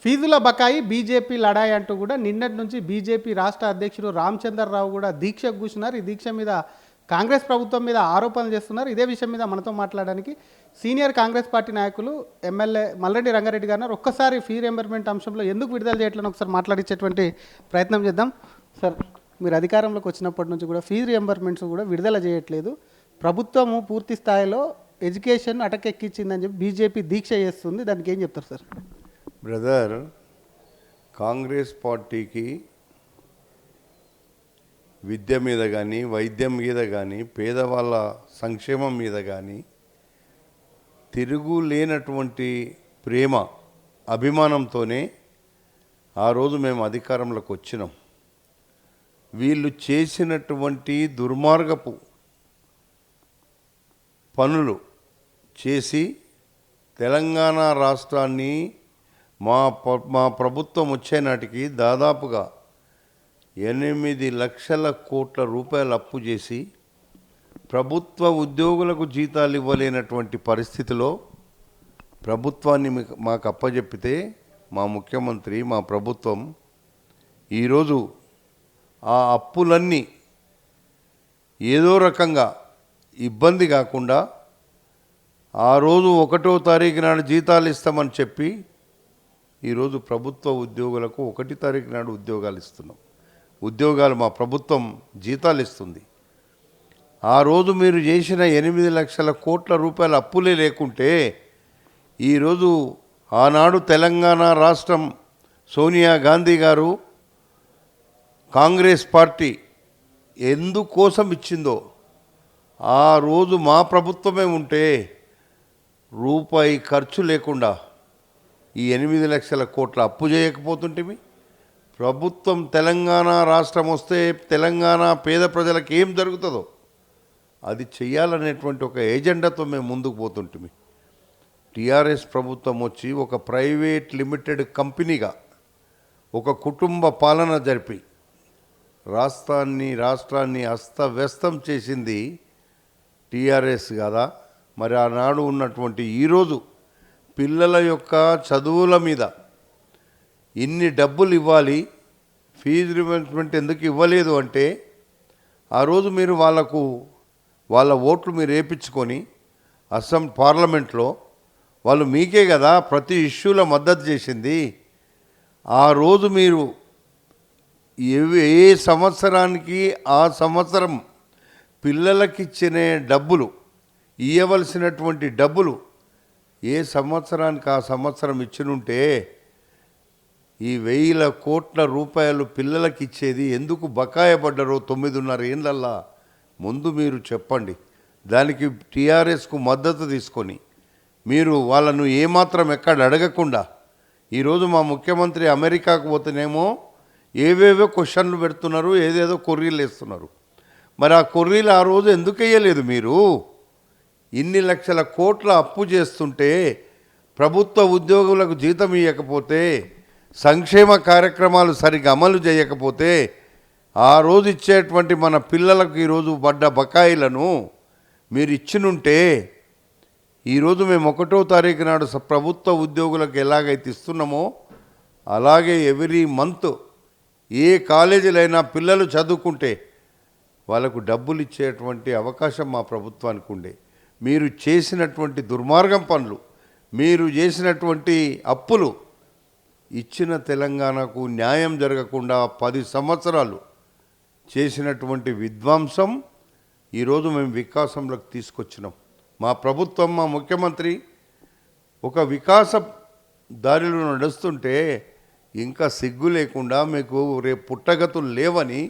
ఫీజుల బకాయి బీజేపీ లడాయి అంటూ కూడా నిన్నటి నుంచి బీజేపీ రాష్ట్ర అధ్యక్షుడు రామచంద్రరావు కూడా దీక్షకు కూర్చున్నారు. ఈ దీక్ష మీద కాంగ్రెస్ ప్రభుత్వం మీద ఆరోపణలు చేస్తున్నారు. ఇదే విషయం మీద మనతో మాట్లాడడానికి సీనియర్ కాంగ్రెస్ పార్టీ నాయకులు ఎమ్మెల్యే మల్రెడ్డి రంగారెడ్డి గారు ఒక్కసారి ఫీ రియంబర్స్మెంట్ అంశంలో ఎందుకు విడుదల చేయట్లని ఒకసారి మాట్లాడించేటువంటి ప్రయత్నం చేద్దాం. సార్, మీరు అధికారంలోకి వచ్చినప్పటి నుంచి కూడా ఫీ రియంబర్స్మెంట్స్ కూడా విడుదల చేయట్లేదు, ప్రభుత్వము పూర్తి స్థాయిలో ఎడ్యుకేషన్ అటకెక్కించిందని చెప్పి బీజేపీ దీక్ష చేస్తుంది, దానికి ఏం చెప్తారు సార్? బ్రదర్, కాంగ్రెస్ పార్టీకి విద్య మీద కానీ, వైద్యం మీద కానీ, పేదవాళ్ళ సంక్షేమం మీద కానీ తిరుగు లేనటువంటి ప్రేమ, అభిమానంతోనే ఆ రోజు మేము అధికారంలోకి వచ్చినాం. వీళ్ళు చేసినటువంటి దుర్మార్గపు పనులు చేసి తెలంగాణ రాష్ట్రాన్ని మా ప్రభుత్వం వచ్చే నాటికి దాదాపుగా 8 లక్షల కోట్ల రూపాయలు అప్పు చేసి ప్రభుత్వ ఉద్యోగులకు జీతాలు ఇవ్వలేనటువంటి పరిస్థితిలో ప్రభుత్వాన్ని మాకు అప్పజెప్పితే మా ముఖ్యమంత్రి, మా ప్రభుత్వం ఈరోజు ఆ అప్పులన్నీ ఏదో రకంగా ఇబ్బంది కాకుండా ఆ రోజు 1వ తారీఖు నాడు జీతాలు ఇస్తామని చెప్పి ఈరోజు ప్రభుత్వ ఉద్యోగులకు 1వ తారీఖు నాడు ఉద్యోగాలు ఇస్తున్నాం. ఉద్యోగాలు మా ప్రభుత్వం జీతాలు ఇస్తుంది. ఆ రోజు మీరు చేసిన 8 లక్షల కోట్ల రూపాయల అప్పులే లేకుంటే ఈరోజు ఆనాడు తెలంగాణ రాష్ట్రం సోనియా గాంధీ గారు కాంగ్రెస్ పార్టీ ఎందుకోసం ఇచ్చిందో ఆ రోజు మా ప్రభుత్వమే ఉంటే రూపాయి ఖర్చు లేకుండా ఈ 8 లక్షల కోట్ల అప్పు చేయకపోతుంటేమి. ప్రభుత్వం తెలంగాణ రాష్ట్రం వస్తే తెలంగాణ పేద ప్రజలకు ఏం జరుగుతుందో అది చెయ్యాలనేటువంటి ఒక ఏజెండాతో మేము ముందుకు పోతుంటిమి. టీఆర్ఎస్ ప్రభుత్వం వచ్చి ఒక ప్రైవేట్ లిమిటెడ్ కంపెనీగా ఒక కుటుంబ పాలన జరిపి రాష్ట్రాన్ని అస్తవ్యస్తం చేసింది టీఆర్ఎస్ కదా. మరి ఆనాడు ఉన్నటువంటి ఈరోజు పిల్లల యొక్క చదువుల మీద ఇన్ని డబ్బులు ఇవ్వాలి, ఫీజు రియంబర్స్మెంట్ ఎందుకు ఇవ్వలేదు అంటే ఆ రోజు మీరు వాళ్ళ ఓట్లు మీరు వేయించుకొని పార్లమెంట్లో వాళ్ళు మీకే కదా ప్రతి ఇష్యూలో మద్దతు చేసింది. ఆ రోజు మీరు ఏ సంవత్సరానికి ఆ సంవత్సరం పిల్లలకిచ్చిన డబ్బులు, ఇవ్వవలసినటువంటి డబ్బులు ఏ సంవత్సరానికి ఆ సంవత్సరం ఇచ్చినుంటే ఈ 1000 కోట్ల రూపాయలు పిల్లలకి ఇచ్చేది ఎందుకు బకాయపడ్డారో 9.5 ఏళ్ళల్లా ముందు మీరు చెప్పండి. దానికి టీఆర్ఎస్కు మద్దతు తీసుకొని మీరు వాళ్ళను ఏమాత్రం ఎక్కడ అడగకుండా ఈరోజు మా ముఖ్యమంత్రి అమెరికాకు పోతేనేమో ఏవేవో క్వశ్చన్లు పెడుతున్నారు, ఏదేదో కొర్రీలు వేస్తున్నారు. మరి ఆ కొర్రీలు ఆ రోజు ఎందుకు వేయలేదు? మీరు ఇన్ని లక్షల కోట్ల అప్పు చేస్తుంటే, ప్రభుత్వ ఉద్యోగులకు జీతం ఇవ్వకపోతే, సంక్షేమ కార్యక్రమాలు సరిగ్గా అమలు చేయకపోతే ఆ రోజు ఇచ్చేటువంటి మన పిల్లలకు ఈరోజు పడ్డ బకాయిలను మీరు ఇచ్చినుంటే ఈరోజు మేము 1వ తారీఖు నాడు ప్రభుత్వ ఉద్యోగులకు ఎలాగైతే ఇస్తున్నామో అలాగే ఎవ్రీ మంత్ ఏ కాలేజీలైనా పిల్లలు చదువుకుంటే వాళ్ళకు డబ్బులు ఇచ్చేటువంటి అవకాశం మా ప్రభుత్వానికి ఉండే. మీరు చేసినటువంటి దుర్మార్గం పనులు, మీరు చేసినటువంటి అప్పులు ఇచ్చిన తెలంగాణకు న్యాయం జరగకుండా 10 సంవత్సరాలు చేసినటువంటి విధ్వంసం ఈరోజు మేము వికాసంలోకి తీసుకొచ్చినాం. మా ప్రభుత్వం, మా ముఖ్యమంత్రి ఒక వికాస దారిలో నడుస్తుంటే ఇంకా సిగ్గు లేకుండా మీకు రేపు పుట్టగతులు లేవని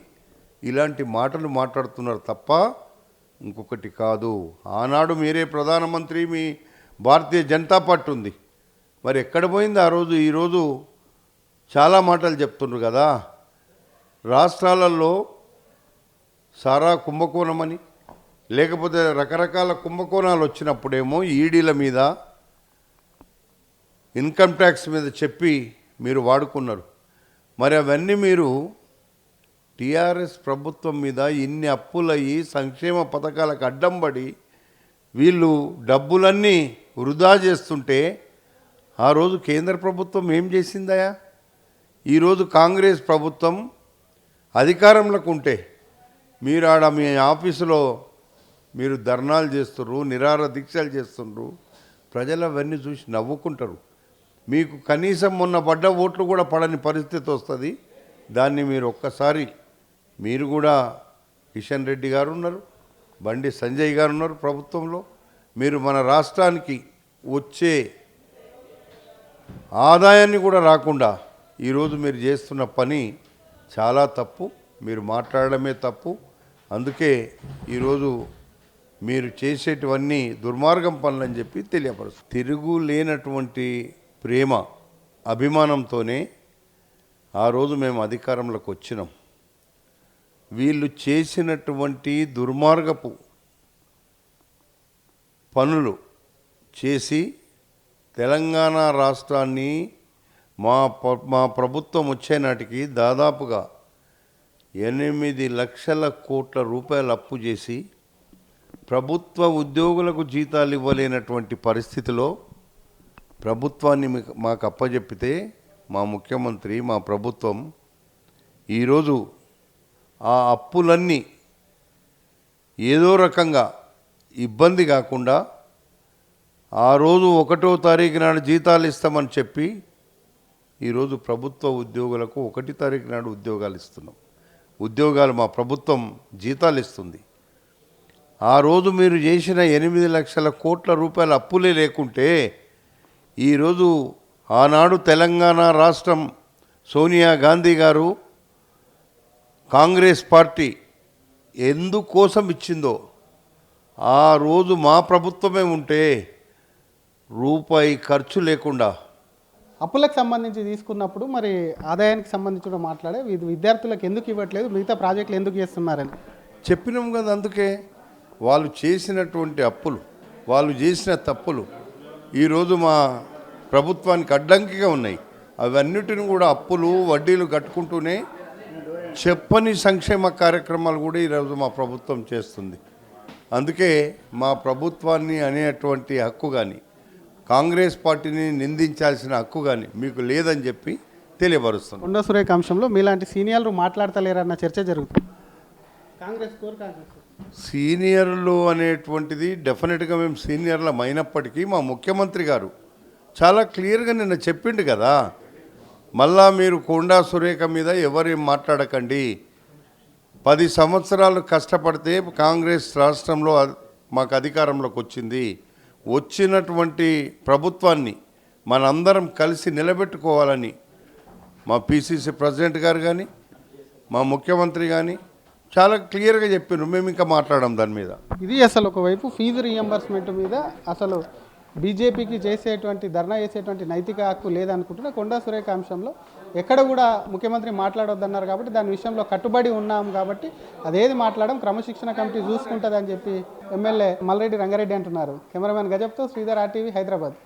ఇలాంటి మాటలు మాట్లాడుతున్నారు తప్ప ఇంకొకటి కాదు. ఆనాడు మీరే ప్రధానమంత్రి, మీ భారతీయ జనతా పార్టీ ఉంది. మరి ఎక్కడ పోయింది ఆ రోజు? ఈరోజు చాలా మాటలు చెప్తున్నారు కదా. రాష్ట్రాలలో సారా కుంభకోణమని, లేకపోతే రకరకాల కుంభకోణాలు వచ్చినప్పుడేమో ఈడీల మీద, ఇన్కమ్ ట్యాక్స్ మీద చెప్పి మీరు వాడుకున్నారు. మరి అవన్నీ మీరు టీఆర్ఎస్ ప్రభుత్వం మీద ఇన్ని అప్పులయ్యి సంక్షేమ పథకాలకు అడ్డం పడి వీళ్ళు డబ్బులన్నీ వృధా చేస్తుంటే ఆ రోజు కేంద్ర ప్రభుత్వం ఏం చేసిందయా? ఈరోజు కాంగ్రెస్ ప్రభుత్వం అధికారంలోకి ఉంటే మీరు ఆడ మీ ఆఫీసులో మీరు ధర్నాలు చేస్తుర్రు, నిరాహార దీక్షలు చేస్తుండ్రు. ప్రజలు అవన్నీ చూసి నవ్వుకుంటారు. మీకు కనీసం మొన్న పడ్డ ఓట్లు కూడా పడని పరిస్థితి వస్తుంది. దాన్ని మీరు ఒక్కసారి మీరు కూడా కిషన్ రెడ్డి గారు ఉన్నారు, బండి సంజయ్ గారు ఉన్నారు ప్రభుత్వంలో. మీరు మన రాష్ట్రానికి వచ్చే ఆదాయాన్ని కూడా రాకుండా ఈరోజు మీరు చేస్తున్న పని చాలా తప్పు. మీరు మాట్లాడడమే తప్పు. అందుకే ఈరోజు మీరు చేసేటివన్నీ దుర్మార్గం పనులని చెప్పి తెలియపరుస్తుంది. తిరుగు లేనటువంటి ప్రేమ అభిమానంతోనే ఆ రోజు మేము అధికారంలోకి వచ్చినాం. వీళ్ళు చేసినటువంటి దుర్మార్గపు పనులు చేసి తెలంగాణ రాష్ట్రాన్ని మా ప్రభుత్వం వచ్చే నాటికి దాదాపుగా 8 లక్షల కోట్ల రూపాయలు అప్పు చేసి ప్రభుత్వ ఉద్యోగులకు జీతాలు ఇవ్వలేనటువంటి పరిస్థితిలో ప్రభుత్వాన్ని మాకు అప్పజెప్పితే మా ముఖ్యమంత్రి మా ప్రభుత్వం ఈరోజు ఆ అప్పులన్నీ ఏదో రకంగా ఇబ్బంది కాకుండా ఆ రోజు 1వ తారీఖు నాడు జీతాలు ఇస్తామని చెప్పి ఈరోజు ప్రభుత్వ ఉద్యోగులకు 1 తారీఖు నాడు ఉద్యోగాలు ఇస్తున్నాం. ఉద్యోగాలు మా ప్రభుత్వం జీతాలు ఇస్తుంది. ఆ రోజు మీరు చేసిన 8 లక్షల కోట్ల రూపాయల అప్పులే లేకుంటే ఈరోజు ఆనాడు తెలంగాణ రాష్ట్రం సోనియా గాంధీ గారు కాంగ్రెస్ పార్టీ ఎందుకోసం ఇచ్చిందో ఆ రోజు మా ప్రభుత్వమే ఉంటే రూపాయి ఖర్చు లేకుండా అప్పులకు సంబంధించి తీసుకున్నప్పుడు మరి ఆదాయానికి సంబంధించి కూడా మాట్లాడే విద్యార్థులకు ఎందుకు ఇవ్వట్లేదు, మిగతా ప్రాజెక్టులు ఎందుకు చేస్తున్నారని చెప్పినాం కదా. అందుకే వాళ్ళు చేసినటువంటి అప్పులు, వాళ్ళు చేసిన తప్పులు ఈరోజు మా ప్రభుత్వానికి అడ్డంకిగా ఉన్నాయి. అవన్నిటిని కూడా అప్పులు వడ్డీలు కట్టుకుంటూనే చెప్పని సంక్షేమ కార్యక్రమాలు కూడా ఈరోజు మా ప్రభుత్వం చేస్తుంది. అందుకే మా ప్రభుత్వాన్ని అనేటువంటి హక్కు కానీ కాంగ్రెస్ పార్టీని నిందించాల్సిన హక్కు కానీ మీకు లేదని చెప్పి తెలియపరుస్తున్నాం. కొండా సురేఖ అంశంలో మీలాంటి సీనియర్లు మాట్లాడతలేరన్న చర్చ జరుగుతుంది. కాంగ్రెస్ సీనియర్లు అనేటువంటిది డెఫినెట్గా మేము సీనియర్లం అయినప్పటికీ మా ముఖ్యమంత్రి గారు చాలా క్లియర్గా నిన్న చెప్పిండు కదా. మళ్ళా మీరు కొండా సురేఖ మీద ఎవరేం మాట్లాడకండి. 10 సంవత్సరాలు కష్టపడితే కాంగ్రెస్ రాష్ట్రంలో మాకు అధికారంలోకి వచ్చింది. వచ్చినటువంటి ప్రభుత్వాన్ని మనందరం కలిసి నిలబెట్టుకోవాలని మా పిసిసి ప్రెసిడెంట్ గారు కానీ మా ముఖ్యమంత్రి కానీ చాలా క్లియర్గా చెప్పారు. మేము ఇంకా మాట్లాడడం దాని మీద. ఇది అసలు ఒకవైపు ఫీజు రీఎంబర్స్మెంట్ మీద అసలు బీజేపీకి చేసేటువంటి ధర్నా చేసేటువంటి నైతిక హక్కు లేదనుకుంటున్నా. కొండా సురేఖ అంశంలో ఎక్కడ కూడా ముఖ్యమంత్రి మాట్లాడొద్దన్నారు కాబట్టి దాని విషయంలో కట్టుబడి ఉన్నాం కాబట్టి అదేది మాట్లాడడం క్రమశిక్షణ కమిటీ చూసుకుంటుందని చెప్పి ఎమ్మెల్యే మల్రెడ్డి రంగారెడ్డి అంటున్నారు. కెమెరామెన్ గజప్తో శ్రీధర్, RTV, హైదరాబాద్.